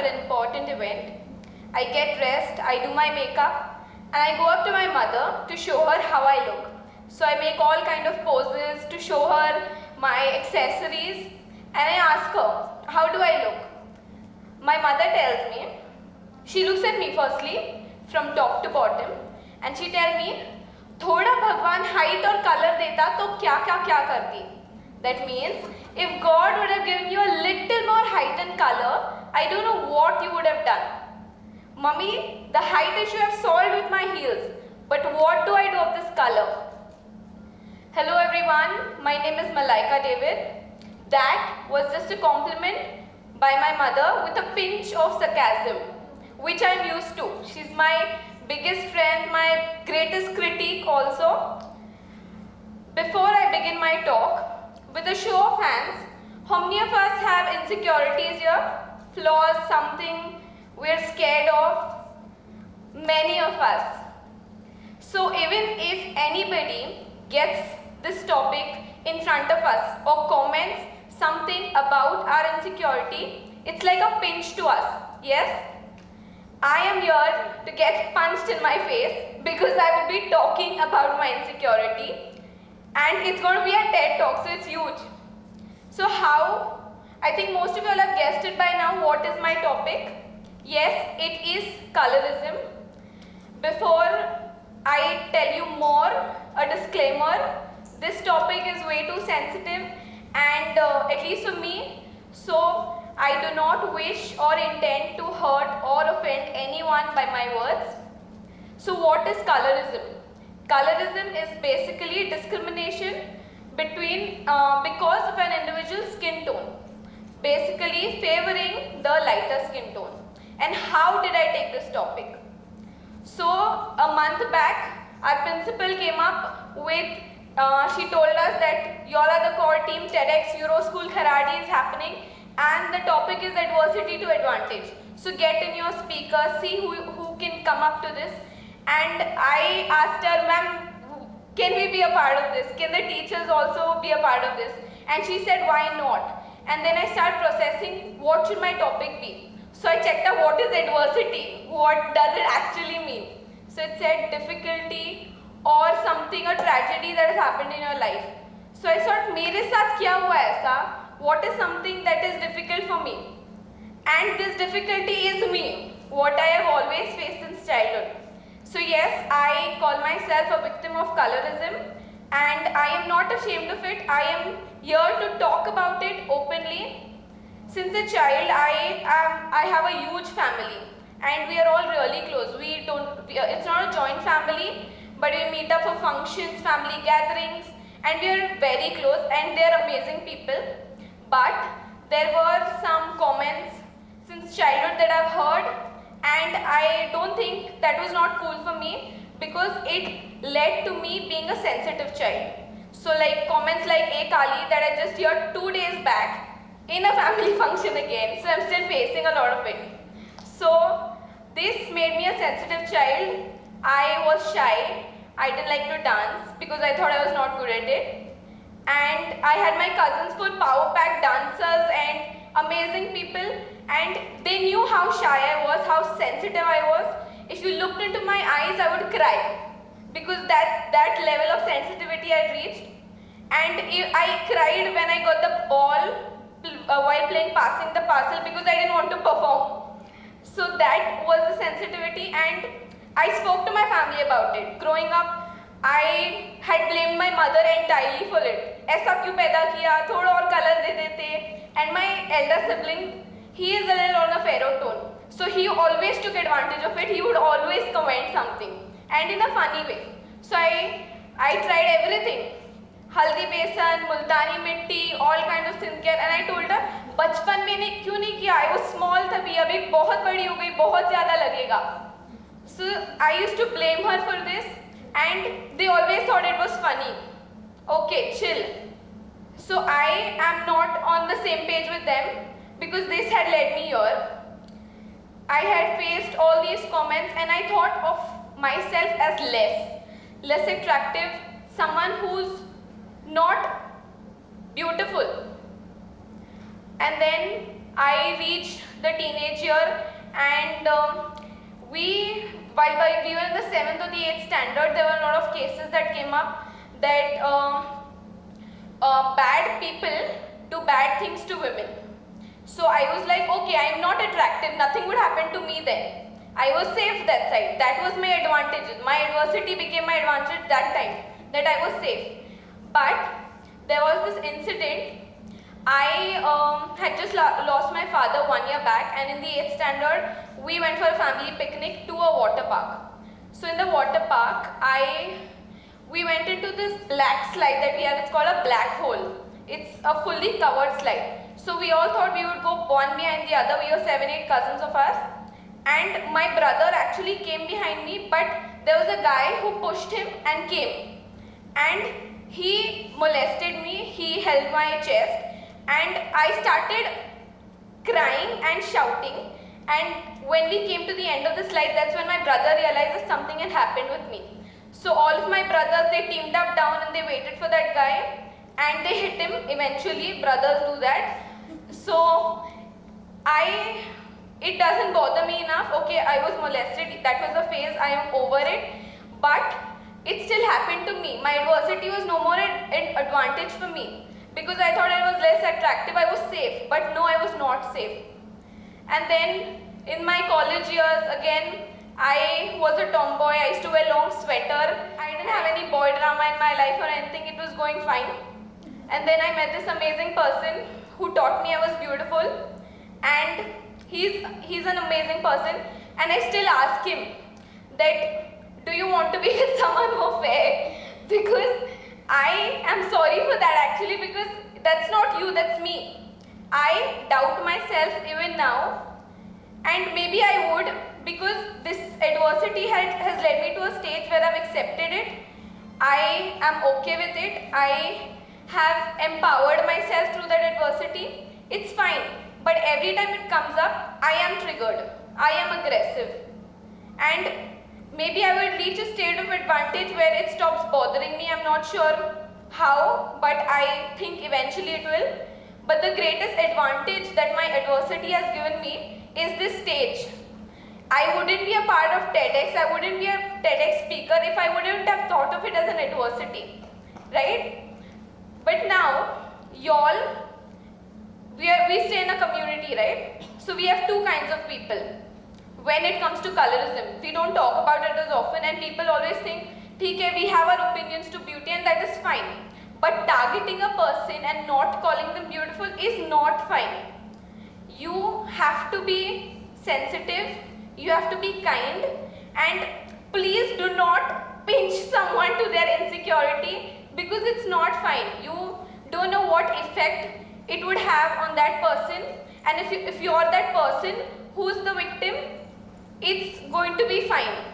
an important event. I get dressed, I do my makeup, and I go up to my mother to show her how I look. So I make all kind of poses to show her my accessories, and I ask her, how do I look? My mother tells me, she looks at me firstly from top to bottom, and she tells me, thoda Bhagwan height or color deta to kya karti. That means, if God would have given you a little more height and color, I don't know what you would have done. Mummy, the height issue I have solved with my heels, but what do I do of this color? Hello everyone, my name is Malaika David. That was just a compliment by my mother with a pinch of sarcasm, which I am used to. She's my biggest friend, my greatest critique also. Before I begin my talk, with a show of hands, how many of us have insecurities here? Flaws, something we're scared of? Many of us. So even if anybody gets this topic in front of us or comments something about our insecurity, it's like a pinch to us. Yes? I am here to get punched in my face because I will be talking about my insecurity. And it's going to be a TED talk, so it's huge. So how? I think most of you all have guessed it by now. What is my topic? Yes, it is colorism. Before I tell you more, a disclaimer. This topic is way too sensitive and at least for me, so I do not wish or intend to hurt or offend anyone by my words. So what is colorism? Colorism is basically discrimination between because of an individual's skin tone, basically favoring the lighter skin tone. And how did I take this topic? So a month back, our principal came up with, she told us that y'all are the core team, TEDxEuroSchoolKharadi is happening, and the topic is adversity to advantage. So get in your speaker, see who can come up to this. And I asked her, ma'am, can we be a part of this? Can the teachers also be a part of this? And she said, why not? And then I started processing, what should my topic be? So I checked out what is adversity, what does it actually mean? So it said difficulty or something, a tragedy that has happened in your life. So I thought, mere saath kya hua aisa? What is something that is difficult for me? And this difficulty is me, what I have always faced since childhood. So yes, I call myself a victim of colorism and I am not ashamed of it. I am here to talk about it openly. Since a child, I have a huge family and we are all really close. It's not a joint family, but we meet up for functions, family gatherings, and we are very close and they are amazing people. But there were some comments since childhood that I've heard, and I don't think that was not cool for me because it led to me being a sensitive child. So like comments like "Hey Kali" that I just heard 2 days back in a family function again. So I'm still facing a lot of it. So this made me a sensitive child. I was shy. I didn't like to dance because I thought I was not good at it. And I had my cousins full power pack dancers and amazing people, and they knew how shy I was, how sensitive I was. If you looked into my eyes, I would cry because that level of sensitivity I reached. And I cried when I got the ball while playing passing the parcel because I didn't want to perform. So that was the sensitivity, and I spoke to my family about it. Growing up, I had blamed my mother entirely for it. ऐसा क्यों पैदा किया, थोड़ा और colour दे देते. And my elder sibling, he is a little on a pharaoh tone. So he always took advantage of it. He would always comment something, and in a funny way. So I tried everything. Haldi besan, multani mitti, all kinds of skincare, and I told her, बचपन में नहीं क्यों नहीं किया? I was small तभी, अभी बहुत बड़ी हो गई, बहुत ज़्यादा लगेगा. So I used to blame her for this, and they always thought it was funny. Okay, chill. So I am not on the same page with them because this had led me here. I had faced all these comments and I thought of myself as less attractive, someone who's not beautiful. And then I reached the teenage year, and while we were in the 7th or the 8th standard, there were a lot of cases that came up that bad people do bad things to women. So I was like, okay, I am not attractive, nothing would happen to me then. I was safe that side. That was my advantage. My adversity became my advantage that time, that I was safe. But there was this incident. I had just lost my father 1 year back, and in the 8th standard, we went for a family picnic to a water park. So in the water park, we went into this black slide that we have. It's called a black hole. It's a fully covered slide. So we all thought we would go one behind the other. We were 7-8 cousins of us, and my brother actually came behind me, but there was a guy who pushed him and came, and he molested me. He held my chest, and I started crying and shouting. And when we came to the end of the slide, that's when my brother realized that something had happened with me. So all of my brothers, they teamed up down and they waited for that guy, and they hit him eventually. Brothers do that. So it doesn't bother me enough. Okay, I was molested, that was a phase, I am over it, but it still happened to me. My adversity was no more an advantage for me, because I thought I was less attractive, I was safe, but no, I was not safe. And then in my college years, again, I was a tomboy. I used to wear long sweater. I didn't have any boy drama in my life or anything. It was going fine. And then I met this amazing person who taught me I was beautiful, and he's an amazing person, and I still ask him that, do you want to be with someone more fair? Because I am sorry for that actually, because that's not you, that's me. I doubt myself even now, and maybe I would, because this adversity has led me to a stage where I've accepted it. I am okay with it. I have empowered myself through that adversity. It's fine, but every time it comes up, I am triggered. I am aggressive, and maybe I will reach a state of advantage where it stops bothering me. I'm not sure how, but I think eventually it will. But the greatest advantage that my adversity has given me is this stage. I wouldn't be a part of TEDx, I wouldn't be a TEDx speaker if I wouldn't have thought of it as an adversity, right? But now, y'all, we stay in a community, right? So we have two kinds of people. When it comes to colorism, we don't talk about it as often, and people always think, okay, we have our opinions to beauty, and that is fine. But targeting a person and not calling them beautiful is not fine. You have to be sensitive, you have to be kind, and please do not pinch someone to their insecurity, because it's not fine. You don't know what effect it would have on that person, and if you're that person who's the victim, it's going to be fine.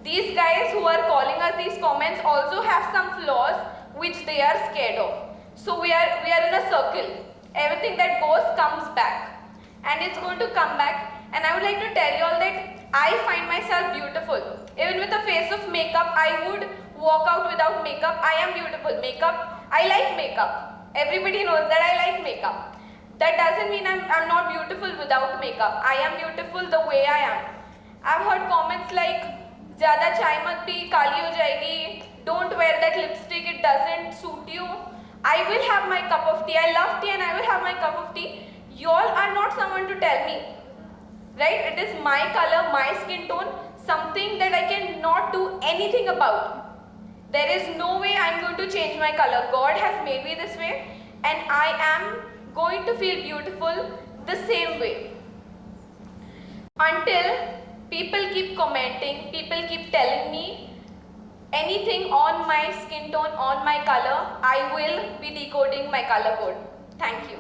These guys who are calling us these comments also have some flaws which they are scared of. So we are in a circle. Everything that goes comes back, and it's going to come back. And I would like to tell you all that I find myself beautiful. Even with a face of makeup, I would walk out without makeup. I am beautiful. Makeup, I like makeup. Everybody knows that I like makeup. That doesn't mean I'm not beautiful without makeup. I am beautiful the way I am. I've heard comments like, "Zyada chai mat pi, kali ho jayegi. Don't wear that lipstick, it doesn't suit you." I will have my cup of tea. I love tea, and I will have my cup of tea. Y'all are not someone to tell me, right? It is my color, my skin tone, something that I cannot do anything about. There is no way I'm going to change my color. God has made me this way, and I am going to feel beautiful the same way. Until people keep commenting, people keep telling me anything on my skin tone, on my color, I will be decoding my color code. Thank you.